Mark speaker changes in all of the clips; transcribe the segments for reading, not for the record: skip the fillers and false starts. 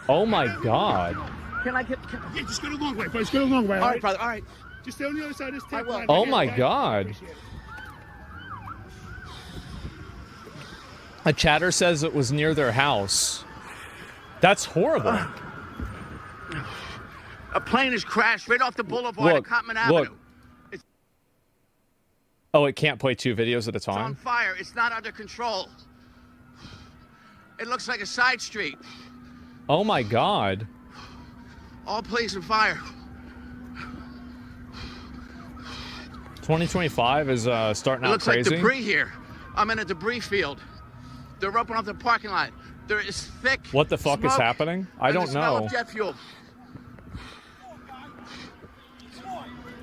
Speaker 1: Oh my God.
Speaker 2: Can I get...
Speaker 3: Yeah, just go the long way, bro. Just go the long way.
Speaker 2: All right, brother. All right.
Speaker 3: Just stay on the other side of this tape line.
Speaker 1: Oh my God. A chatter says it was near their house. That's horrible.
Speaker 2: A plane has crashed right off the boulevard at Cotman Avenue.
Speaker 1: Oh, it can't play 2 videos at a time?
Speaker 2: It's on fire. It's not under control. It looks like a side street.
Speaker 1: Oh my God.
Speaker 2: All police and fire.
Speaker 1: 2025 is starting out crazy.
Speaker 2: It looks like debris here. I'm in a debris field. They're roping off the parking lot. There is thick
Speaker 1: What the fuck is happening? I don't know.
Speaker 2: Of jet fuel.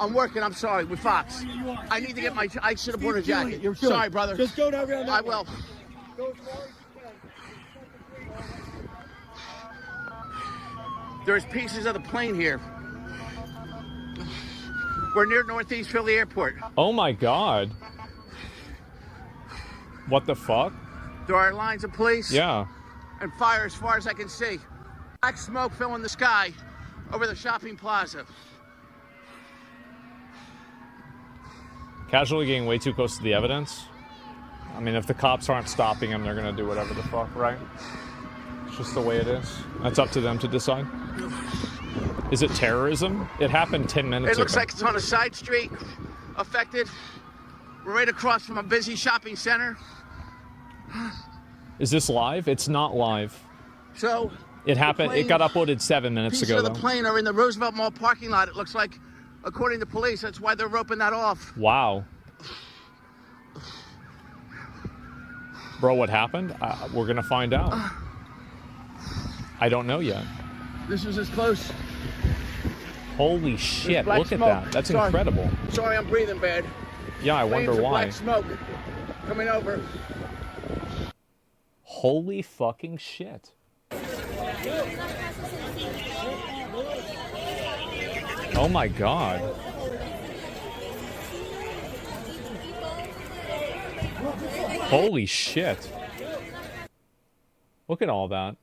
Speaker 2: I'm working. I'm sorry with Fox. I need to get my. I should have bought a jacket. You're sorry, brother.
Speaker 3: Just go down around.
Speaker 2: I will. There's pieces of the plane here. We're near Northeast Philly Airport.
Speaker 1: Oh my God. What the fuck?
Speaker 2: There are lines of police.
Speaker 1: Yeah.
Speaker 2: And fire as far as I can see. Black smoke filling the sky over the shopping plaza.
Speaker 1: Casually getting way too close to the evidence. I mean, if the cops aren't stopping him, they're gonna do whatever the fuck, right? It's just the way it is. That's up to them to decide. Is it terrorism? It happened 10 minutes ago.
Speaker 2: It looks like it's on a side street, affected. We're right across from a busy shopping center.
Speaker 1: Is this live? It's not live.
Speaker 2: So
Speaker 1: it happened. It got uploaded 7 minutes ago.
Speaker 2: Pieces of the plane are in the Roosevelt Mall parking lot. It looks like, according to police, that's why they're roping that off.
Speaker 1: Wow. Bro, what happened? We're gonna find out. I don't know yet.
Speaker 2: This was as close.
Speaker 1: Holy shit! Look at that. That's incredible.
Speaker 2: Sorry, I'm breathing bad.
Speaker 1: Yeah, I wonder why.
Speaker 2: Black smoke coming over.
Speaker 1: Holy fucking shit. Oh my God. Holy shit. Look at all that.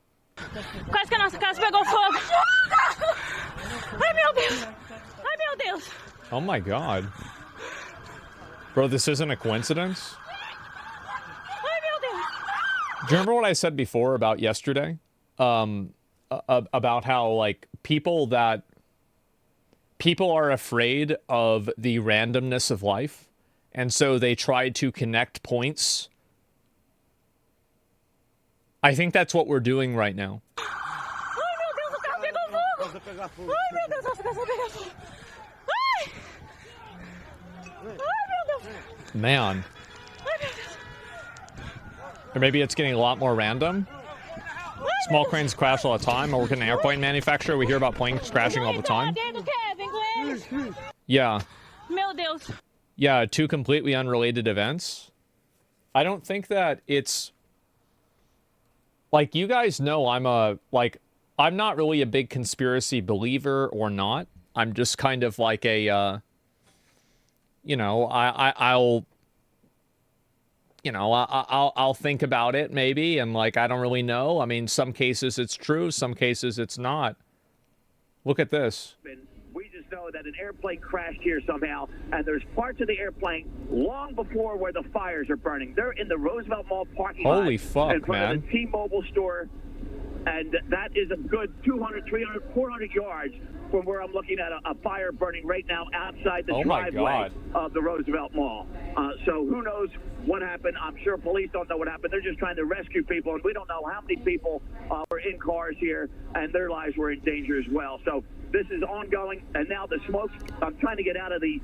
Speaker 4: Quase que a nossa casa pegou fogo. Ai, meu Deus. Ai, meu Deus.
Speaker 1: Oh my God. Bro, this isn't a coincidence?
Speaker 4: Ai, meu Deus.
Speaker 1: Do you remember what I said before about yesterday? About how, like, people are afraid of the randomness of life, and so they try to connect points. I think that's what we're doing right now.
Speaker 4: Ai, meu Deus, o carro pegou fogo. Ai, meu Deus, nossa casa pegou fogo. Ai. Ai, meu Deus.
Speaker 1: Man.
Speaker 4: Ai, meu Deus.
Speaker 1: Or maybe it's getting a lot more random. Small cranes crash all the time. I work in an airplane manufacturer. We hear about planes crashing all the time. Yeah.
Speaker 4: Meu Deus.
Speaker 1: Yeah, 2 completely unrelated events. I don't think that it's... Like, you guys know I'm not really a big conspiracy believer or not. I'm just kind of like a, you know, I'll think about it maybe, and like, I don't really know. I mean, some cases it's true, some cases it's not. Look at this.
Speaker 5: We just know that an airplane crashed here somehow, and there's parts of the airplane long before where the fires are burning. They're in the Roosevelt Mall parking lot.
Speaker 1: Holy fuck,
Speaker 5: in front
Speaker 1: man.
Speaker 5: of the T-Mobile store, and that is a good 200, 300, 400 yards from where I'm looking at a fire burning right now outside the driveway of the Roosevelt Mall. So who knows what happened? I'm sure police don't know what happened. They're just trying to rescue people, and we don't know how many people were in cars here, and their lives were in danger as well. So this is ongoing, and now the smoke. I'm trying to get out of the.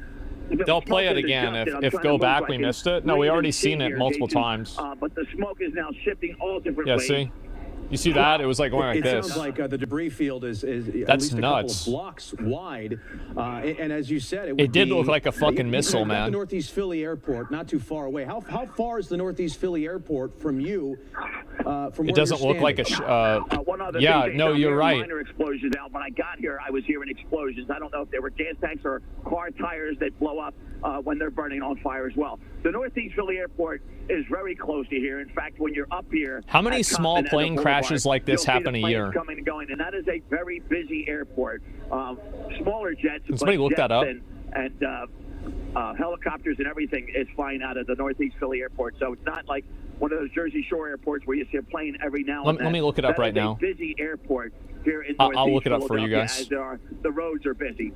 Speaker 1: They'll play it again if go back we missed it. No, we already seen it multiple times.
Speaker 5: But the smoke is now shifting all different ways.
Speaker 1: Yeah, see? You see that? It was like going like this.
Speaker 6: It sounds like the debris field is
Speaker 1: That's
Speaker 6: at least a
Speaker 1: nuts.
Speaker 6: couple of blocks wide. And as you said,
Speaker 1: it did look like a fucking missile, man.
Speaker 6: The Northeast Philly Airport, not too far away. How far is the Northeast Philly Airport from you? From
Speaker 1: it doesn't look like a. Yeah, no, you're right.
Speaker 5: Minor explosions out. When I got here, I was hearing explosions. I don't know if they were gas tanks or car tires that blow up when they're burning on fire as well. The Northeast Philly Airport is very close to here. In fact, when you're up here,
Speaker 1: how many small plane crashes crashes like this happen a year.
Speaker 5: Coming and going, and that is a very busy airport. Smaller jets,
Speaker 1: Can somebody look that up?
Speaker 5: And helicopters and everything is flying out of the Northeast Philly airport. So it's not like one of those Jersey Shore airports where you see a plane every now and then.
Speaker 1: Let me look it up right now.
Speaker 5: That is a busy airport here in Northeast
Speaker 1: I'll look it up for you guys.
Speaker 5: As the roads are busy.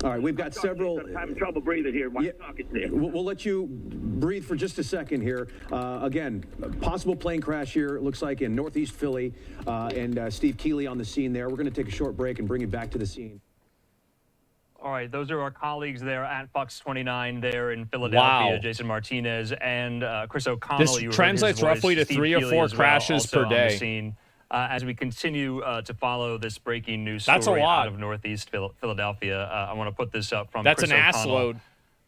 Speaker 6: All right, we've got several.
Speaker 5: I'm having trouble breathing here while I'm talking to you.
Speaker 6: We'll let you breathe for just a second here. Again, possible plane crash here, it looks like, in Northeast Philly, and Steve Keeley on the scene there. We're going to take a short break and bring you back to the scene.
Speaker 7: All right, those are our colleagues there at Fox 29 there in Philadelphia,
Speaker 1: Wow.
Speaker 7: Jason Martinez and Chris O'Connell.
Speaker 1: This translates roughly to 3 or 4 crashes per day.
Speaker 7: As we continue to follow this breaking news story
Speaker 1: That's a lot.
Speaker 7: out of Northeast Philadelphia, I want to put this up from
Speaker 1: That's
Speaker 7: Chris
Speaker 1: an ass
Speaker 7: O'Connell.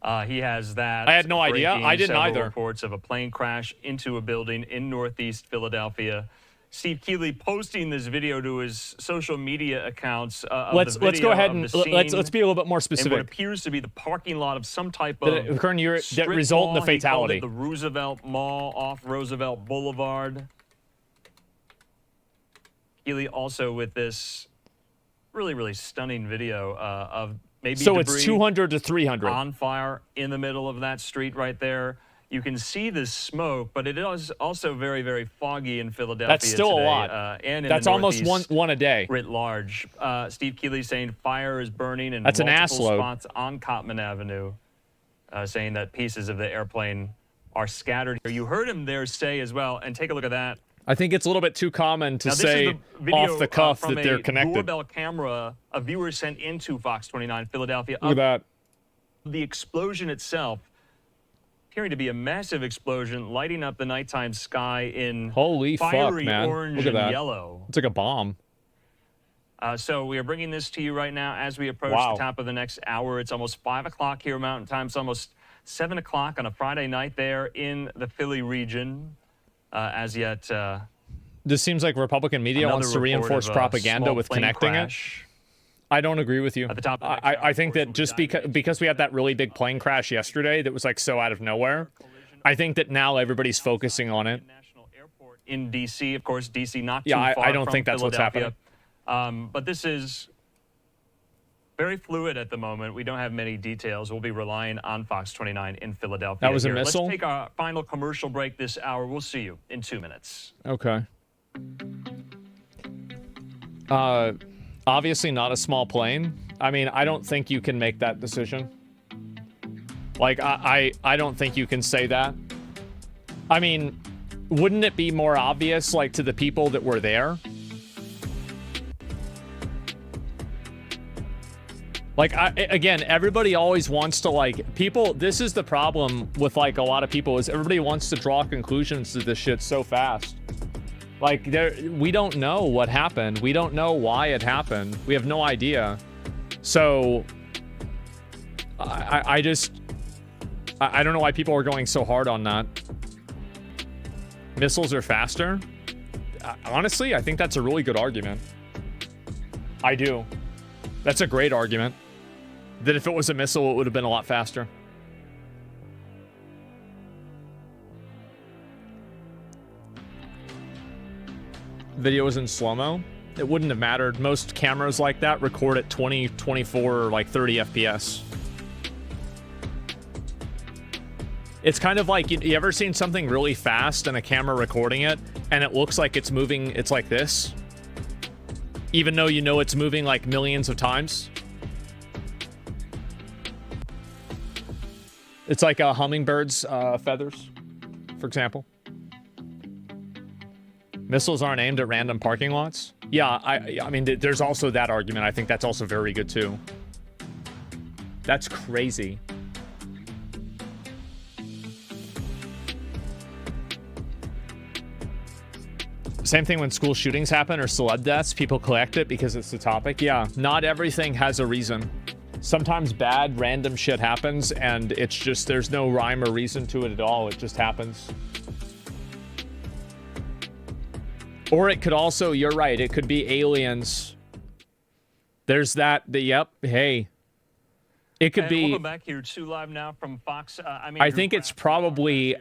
Speaker 1: load.
Speaker 7: He has that.
Speaker 1: I had no idea. I didn't
Speaker 7: several
Speaker 1: either.
Speaker 7: Reports of a plane crash into a building in Northeast Philadelphia. Steve Keeley posting this video to his social media accounts.
Speaker 1: Let's go ahead and let's be a little bit more
Speaker 7: in
Speaker 1: specific.
Speaker 7: what appears to be the parking lot of some type of
Speaker 1: that result in the
Speaker 7: mall. He called
Speaker 1: fatality.
Speaker 7: it the Roosevelt Mall off Roosevelt Boulevard. Keeley also with this really stunning video of maybe
Speaker 1: So
Speaker 7: debris
Speaker 1: it's 200 to 300
Speaker 7: on fire in the middle of that street right there. You can see the smoke, but it is also very foggy in Philadelphia.
Speaker 1: That's still
Speaker 7: today,
Speaker 1: a lot.
Speaker 7: And in
Speaker 1: That's
Speaker 7: the
Speaker 1: almost
Speaker 7: Northeast
Speaker 1: one a day.
Speaker 7: writ large. Steve Keeley saying fire is burning in
Speaker 1: That's an
Speaker 7: multiple
Speaker 1: ass load.
Speaker 7: spots on Cotman Avenue, saying that pieces of the airplane are scattered. You heard him there say as well, and take a look at that.
Speaker 1: I think it's a little bit too common to
Speaker 7: Now, this
Speaker 1: say
Speaker 7: is the video,
Speaker 1: off the cuff
Speaker 7: from
Speaker 1: that they're
Speaker 7: a
Speaker 1: connected.
Speaker 7: doorbell camera a viewer sent into Fox 29 Philadelphia.
Speaker 1: Look at that.
Speaker 7: The explosion itself appearing to be a massive explosion, lighting up the nighttime sky in
Speaker 1: Holy fuck,
Speaker 7: fiery
Speaker 1: man.
Speaker 7: orange
Speaker 1: Look at
Speaker 7: and
Speaker 1: that.
Speaker 7: yellow.
Speaker 1: It's like a bomb.
Speaker 7: So we are bringing this to you right now as we approach the top of the next hour. It's almost 5 o'clock here Mountain Time. It's almost 7 o'clock on a Friday night there in the Philly region. As yet,
Speaker 1: This seems like Republican media wants to reinforce propaganda with connecting it. I don't agree with you.
Speaker 7: At the top of the next
Speaker 1: I think that just because we had that really big plane crash yesterday that was like so out of nowhere, I think that now everybody's focusing on it.
Speaker 7: National Airport in D.C. Of course, D.C. not too
Speaker 1: Yeah,
Speaker 7: far
Speaker 1: I don't
Speaker 7: from
Speaker 1: think that's what's
Speaker 7: Philadelphia.
Speaker 1: happening.
Speaker 7: But this is very fluid at the moment. We don't have many details. We'll be relying on Fox 29 in Philadelphia.
Speaker 1: That was a
Speaker 7: here.
Speaker 1: missile?
Speaker 7: Let's take our final commercial break this hour. We'll see you in 2 minutes.
Speaker 1: Okay. Obviously not a small plane. I mean, I don't think you can make that decision. Like, I don't think you can say that. I mean, wouldn't it be more obvious, like, to the people that were there? Like, again, everybody always wants to, like, people, this is the problem with, like, a lot of people is everybody wants to draw conclusions to this shit so fast. Like, we don't know what happened. We don't know why it happened. We have no idea. So, I don't know why people are going so hard on that. Missiles are faster? Honestly, I think that's a really good argument. I do. That's a great argument. That if it was a missile, it would have been a lot faster. Video was in slow-mo. It wouldn't have mattered. Most cameras like that record at 20, 24, or like 30 FPS. It's kind of like, you ever seen something really fast and a camera recording it, and it looks like it's moving, it's like this? Even though you know it's moving like millions of times? It's like a hummingbird's feathers, for example. Missiles aren't aimed at random parking lots? Yeah, I mean, there's also that argument. I think that's also very good, too. That's crazy. Same thing when school shootings happen or celeb deaths. People collect it because it's the topic. Yeah, not everything has a reason. Sometimes bad, random shit happens, and it's just, there's no rhyme or reason to it at all. It just happens. Or it could also, you're right, it could be aliens. There's that, yep, hey. It could be...
Speaker 7: We'll go back here to live now from Fox.
Speaker 1: I think it's probably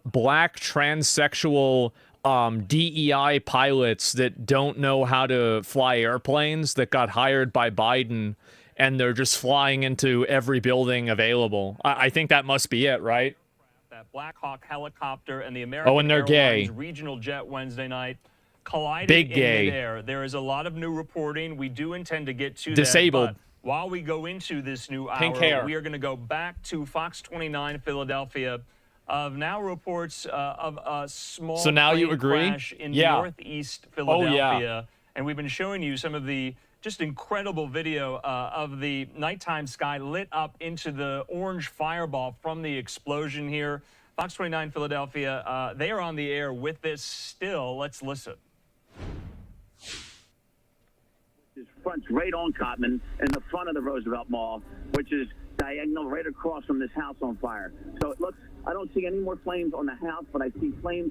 Speaker 1: black, transsexual, DEI pilots that don't know how to fly airplanes that got hired by Biden, and they're just flying into every building available. I think that must be it, right?
Speaker 7: That Black Hawk helicopter and the American
Speaker 1: and they're
Speaker 7: Airlines
Speaker 1: gay.
Speaker 7: regional jet Wednesday night collided
Speaker 1: Big
Speaker 7: in
Speaker 1: gay.
Speaker 7: midair. There is a lot of new reporting. We do intend to get to
Speaker 1: Disabled.
Speaker 7: that. But while we go into this new
Speaker 1: Pink
Speaker 7: hour,
Speaker 1: hair.
Speaker 7: we are going to go back to Fox 29 Philadelphia. Of now reports of a small
Speaker 1: So now you
Speaker 7: plane
Speaker 1: agree?
Speaker 7: crash in
Speaker 1: Yeah.
Speaker 7: northeast Philadelphia.
Speaker 1: Oh, yeah.
Speaker 7: And we've been showing you some of the just incredible video of the nighttime sky lit up into the orange fireball from the explosion here. Fox 29 Philadelphia, they are on the air with this still. Let's listen.
Speaker 5: This front's right on Cotman in the front of the Roosevelt Mall, which is diagonal right across from this house on fire. So it looks, I don't see any more flames on the house, but I see flames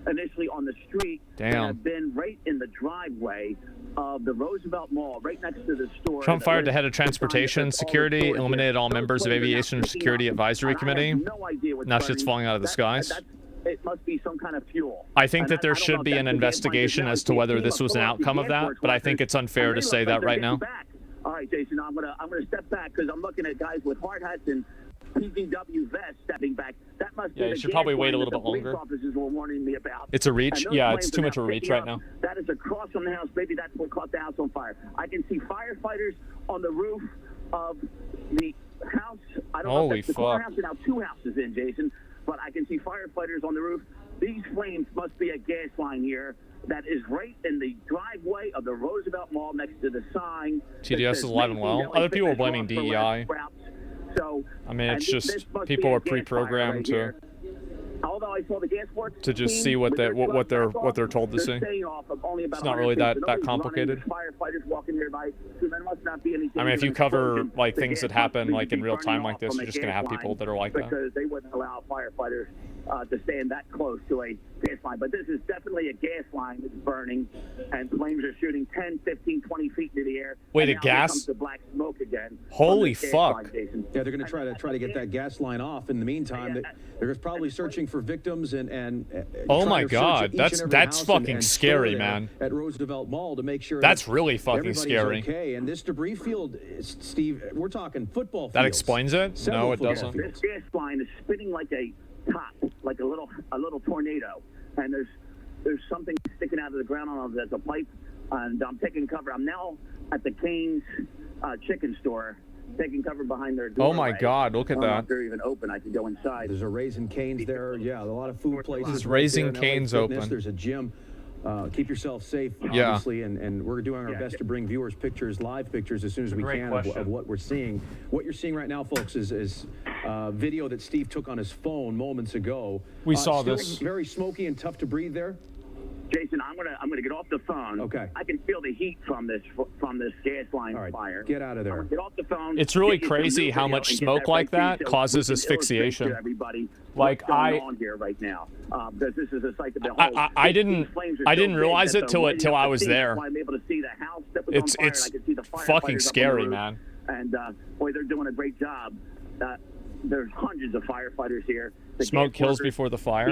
Speaker 5: initially on the street that
Speaker 1: Damn.
Speaker 5: have been right in the driveway of the Roosevelt Mall, right next to the store.
Speaker 1: Trump fired the head of transportation security, eliminated all members of aviation security advisory committee. Now shit's falling out of the skies.
Speaker 5: It must be some kind of fuel.
Speaker 1: I think that there should be an investigation as to whether this was an outcome of that, but I think it's unfair to say that right now.
Speaker 5: All right, Jason, I'm gonna step back because I'm looking at guys with hard hats and PVW vests stepping back. That must be
Speaker 1: Yeah, you should probably wait a little bit longer.
Speaker 5: Officers were warning me about.
Speaker 1: It's a reach? Yeah, it's too much of a reach right now.
Speaker 5: That is across from the house. Maybe that's what caught the house on fire. I can see firefighters on the roof of the house. I don't know if that's the corner house or now two houses in, Jason, but I can see firefighters on the roof. These flames must be a gas line here that is right in the driveway of the Roosevelt Mall next to the sign.
Speaker 1: TDS is alive and well. Other people are blaming DEI.
Speaker 5: So,
Speaker 1: I mean, it's just people are pre-programmed to
Speaker 5: although I saw the gas works
Speaker 1: just see what they're told to see. It's not really that complicated.
Speaker 5: Firefighters walking nearby, so there must not be anything.
Speaker 1: I mean, if you cover like things that happen like in real time like this, you're just gonna have people that are like that.
Speaker 5: Because they wouldn't allow firefighters to stand that close to a gas line. But this is definitely a gas line that's burning, and flames are shooting 10, 15, 20 feet into the air.
Speaker 1: Wait, a
Speaker 5: now
Speaker 1: gas?
Speaker 5: Comes the black smoke again.
Speaker 1: Holy fuck!
Speaker 5: Line, yeah,
Speaker 6: they're going to try to get that gas line off. In the meantime, they're probably searching for victims and
Speaker 1: oh my god, that's fucking scary, man.
Speaker 6: At Roosevelt Mall to make sure
Speaker 1: that's really fucking scary.
Speaker 6: Okay, and this debris field, Steve, we're talking football fields.
Speaker 1: That explains it. No, it doesn't.
Speaker 5: This gas line is spinning like a top, like a little tornado, and there's something sticking out of the ground. I don't know if that's a pipe, and I'm taking cover. I'm now at the Cane's chicken store, taking cover behind their doorway.
Speaker 1: Oh my God! Look at that.
Speaker 5: If they're even open, I could go inside.
Speaker 6: There's a Raising Cane's there. Yeah, a lot of food places.
Speaker 1: There's Raising Cane's open.
Speaker 6: There's a gym. Keep yourself safe, obviously, and we're doing our best to bring viewers pictures, live pictures, as soon as we can of what we're seeing. What you're seeing right now, folks, is video that Steve took on his phone moments ago.
Speaker 1: We saw this.
Speaker 6: Very smoky and tough to breathe there.
Speaker 5: Jason, I'm gonna get off the phone.
Speaker 6: Okay.
Speaker 5: I can feel the heat from this gas line fire.
Speaker 6: Get out of there.
Speaker 5: Get off the phone.
Speaker 1: It's really crazy how much smoke like that causes asphyxiation.
Speaker 5: Everybody,
Speaker 1: like
Speaker 5: on here right now, because this is a site to behold.
Speaker 1: I didn't realize it till I was there.
Speaker 5: I'm able to see the house that was on fire,
Speaker 1: it's
Speaker 5: and I can see the
Speaker 1: fucking scary,
Speaker 5: roof.
Speaker 1: man.
Speaker 5: And boy, they're doing a great job. There's hundreds of firefighters here. The
Speaker 1: smoke kills before the fire.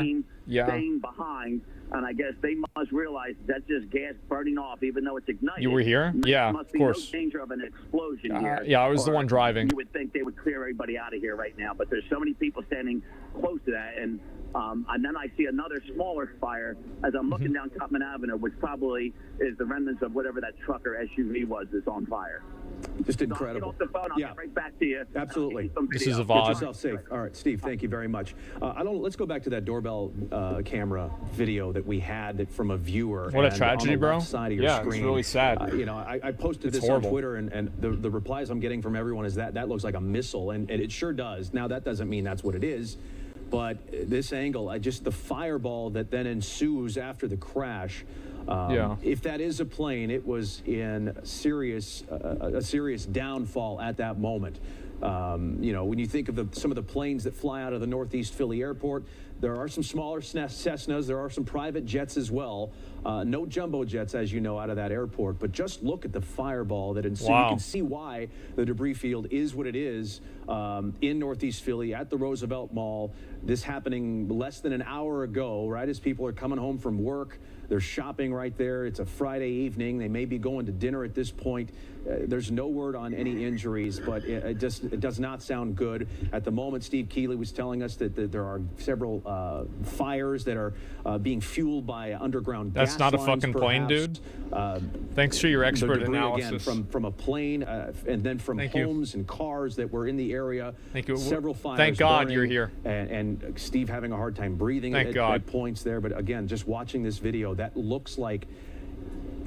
Speaker 5: Staying behind, and I guess they must realize that's just gas burning off, even though it's ignited.
Speaker 1: You were here? Yeah,
Speaker 5: must
Speaker 1: of
Speaker 5: be
Speaker 1: course.
Speaker 5: No danger of an explosion here.
Speaker 1: Yeah, I was the one driving.
Speaker 5: You would think they would clear everybody out of here right now, but there's so many people standing close to that, and then I see another smaller fire as I'm looking down Cutman Avenue, which probably is the remnants of whatever that truck or SUV was that's on fire.
Speaker 6: Just incredible.
Speaker 5: Get off the phone. I'll get right back to you.
Speaker 6: Absolutely.
Speaker 1: This is a
Speaker 6: Get
Speaker 1: VOD.
Speaker 6: yourself safe. All right, Steve, thank you very much. Let's go back to that doorbell camera video that we had from a viewer.
Speaker 1: What a tragedy, bro.
Speaker 6: Side of your screen.
Speaker 1: It's really sad.
Speaker 6: I posted this
Speaker 1: horrible
Speaker 6: on Twitter, and the replies I'm getting from everyone is that looks like a missile, and it sure does. Now, that doesn't mean that's what it is, but this angle, just the fireball that then ensues after the crash. If that is a plane, it was in a serious downfall at that moment. You know, when you think of some of the planes that fly out of the Northeast Philly airport, there are some smaller Cessnas. There are some private jets as well. No jumbo jets, as you know, out of that airport. But just look at the fireball that ensued.
Speaker 1: Wow.
Speaker 6: You can see why the debris field is what it is in Northeast Philly at the Roosevelt Mall. This happening less than an hour ago, right as people are coming home from work. They're shopping right there. It's a Friday evening. They may be going to dinner at this point. There's no word on any injuries, but it does not sound good. At the moment, Steve Keeley was telling us that there are several fires that are being fueled by underground gas
Speaker 1: That's not a
Speaker 6: lines,
Speaker 1: fucking plane,
Speaker 6: perhaps.
Speaker 1: dude. Thanks for your expert
Speaker 6: debris,
Speaker 1: analysis.
Speaker 6: Again, from a plane and then from homes and cars that were in the area.
Speaker 1: Thank you.
Speaker 6: Several fires.
Speaker 1: Thank God
Speaker 6: burning,
Speaker 1: you're here.
Speaker 6: And Steve having a hard time breathing at points there. But again, just watching this video, that looks like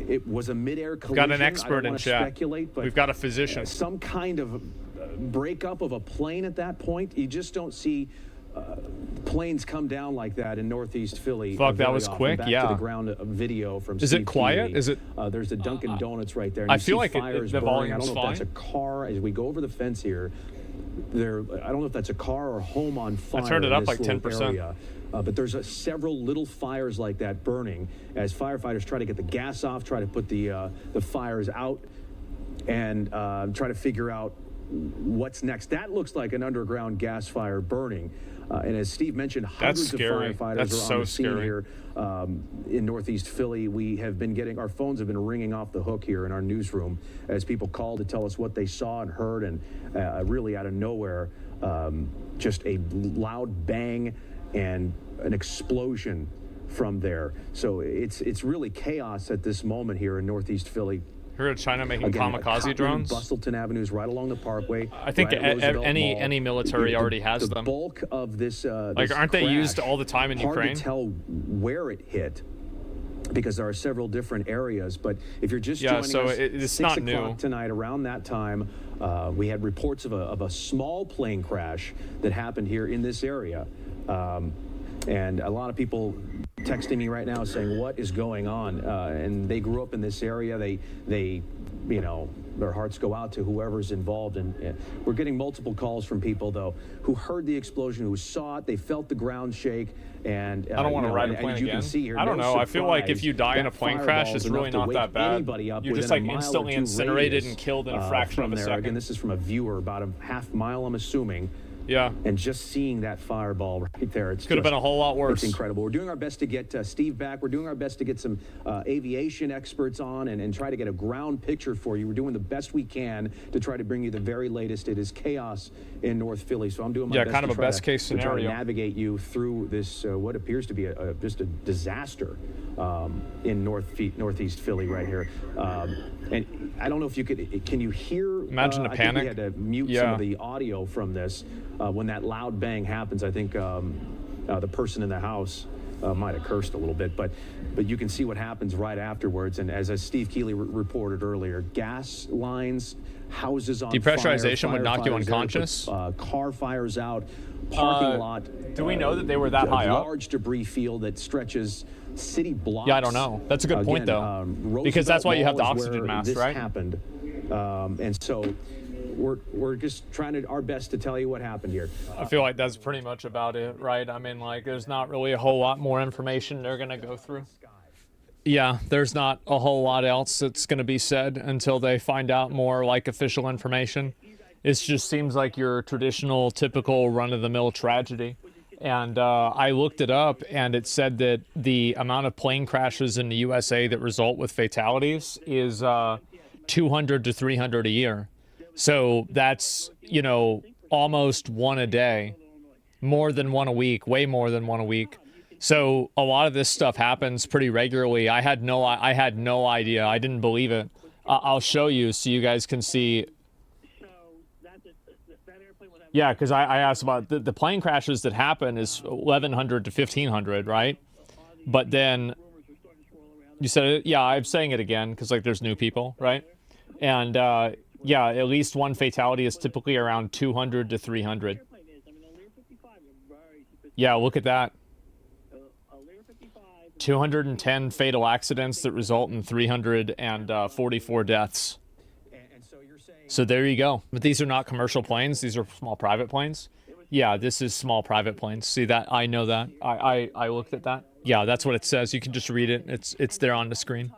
Speaker 6: it was a midair collision.
Speaker 1: We've got an expert in chat.
Speaker 6: Speculate, but
Speaker 1: we've got a physician.
Speaker 6: Some kind of breakup of a plane at that point. You just don't see planes come down like that in Northeast Philly.
Speaker 1: Fuck, that was quick.
Speaker 6: Back
Speaker 1: Yeah.
Speaker 6: to the ground video from
Speaker 1: Is
Speaker 6: Steve
Speaker 1: it quiet?
Speaker 6: Keeley.
Speaker 1: Is it?
Speaker 6: There's a Dunkin' Donuts right there. And
Speaker 1: I
Speaker 6: you
Speaker 1: feel
Speaker 6: see
Speaker 1: like
Speaker 6: fires
Speaker 1: the
Speaker 6: burning.
Speaker 1: volume's
Speaker 6: I don't know if
Speaker 1: fine.
Speaker 6: that's a car. As we go over the fence here, I don't know if that's a car or home on fire.
Speaker 1: I turned it
Speaker 6: in
Speaker 1: up
Speaker 6: this
Speaker 1: like
Speaker 6: little
Speaker 1: 10%.
Speaker 6: area. But there's several little fires like that burning as firefighters try to get the gas off, try to put the fires out, and try to figure out what's next. That looks like an underground gas fire burning. And as Steve mentioned, hundreds of firefighters are on the scene here in Northeast Philly. We have been getting, our phones have been ringing off the hook here in our newsroom as people call to tell us what they saw and heard, and really out of nowhere, just a loud bang and an explosion from there. So it's really chaos at this moment here in Northeast Philly.
Speaker 1: Heard of China making kamikaze drones?
Speaker 6: Bustleton Avenues, right along the Parkway.
Speaker 1: I think any military already has them.
Speaker 6: The bulk of this,
Speaker 1: like, aren't they used all the time in Ukraine?
Speaker 6: Hard to tell where it hit, because there are several different areas. But if you're just joining
Speaker 1: so
Speaker 6: us,
Speaker 1: it's
Speaker 6: 6
Speaker 1: not
Speaker 6: o'clock
Speaker 1: new.
Speaker 6: tonight, around that time, we had reports of a small plane crash that happened here in this area. And a lot of people texting me right now saying, what is going on? And they grew up in this area. They you know, their hearts go out to whoever's involved. And we're getting multiple calls from people, though, who heard the explosion, who saw it. They felt the ground shake. And
Speaker 1: I don't want to ride a plane again. I don't know. I feel like if you die in a plane crash, it's really not that bad. You're just like instantly incinerated and killed in a fraction of a second.
Speaker 6: Again, this is from a viewer about a half mile, I'm assuming.
Speaker 1: Yeah.
Speaker 6: And just seeing that fireball right there,
Speaker 1: could have been a whole lot worse.
Speaker 6: It's incredible. We're doing our best to get Steve back. We're doing our best to get some aviation experts on and try to get a ground picture for you. We're doing the best we can to try to bring you the very latest. It is chaos in North Philly, so I'm doing my best
Speaker 1: kind of
Speaker 6: to
Speaker 1: a best case
Speaker 6: to try
Speaker 1: scenario.
Speaker 6: to navigate you through this what appears to be just a disaster in Northeast Philly right here. And I don't know if you can you hear?
Speaker 1: Imagine the
Speaker 6: I
Speaker 1: panic.
Speaker 6: think we had to mute some of the audio from this. When that loud bang happens, I think the person in the house might have cursed a little bit, but you can see what happens right afterwards. And as Steve Keeley reported earlier, gas lines, houses on
Speaker 1: depressurization
Speaker 6: fire,
Speaker 1: would knock you
Speaker 6: firefighters there,
Speaker 1: unconscious.
Speaker 6: car fires out, parking lot.
Speaker 1: Do we know that they were that high up?
Speaker 6: Large debris field that stretches city blocks.
Speaker 1: Yeah, I don't know. That's a good point, though, because that's why you have the oxygen mask, right?
Speaker 6: This happened, and so. We're just trying our best to tell you what happened here.
Speaker 1: I feel like that's pretty much about it, right? I mean, like, there's not really a whole lot more information they're going to go through. Yeah, there's not a whole lot else that's going to be said until they find out more, like, official information. It just seems like your traditional, typical run-of-the-mill tragedy. And I looked it up, and it said that the amount of plane crashes in the USA that result with fatalities is 200 to 300 a year. So that's, you know, almost one a day, more than one a week, way more than one a week. So a lot of this stuff happens pretty regularly. I had no idea. I didn't believe it. I'll show you so you guys can see. Yeah, because I asked about the plane crashes that happen is 1,100 to 1,500, right? But then you said it. Yeah, I'm saying it again because, like, there's new people, right? And yeah, at least one fatality is typically around 200 to 300. Yeah, look at that. 210 fatal accidents that result in 344 deaths.
Speaker 6: And so you're saying
Speaker 1: So there you go. But these are not commercial planes. These are small private planes. Yeah, this is small private planes. See that? I know that. I looked at that. Yeah, that's what it says. You can just read it. It's there on the screen.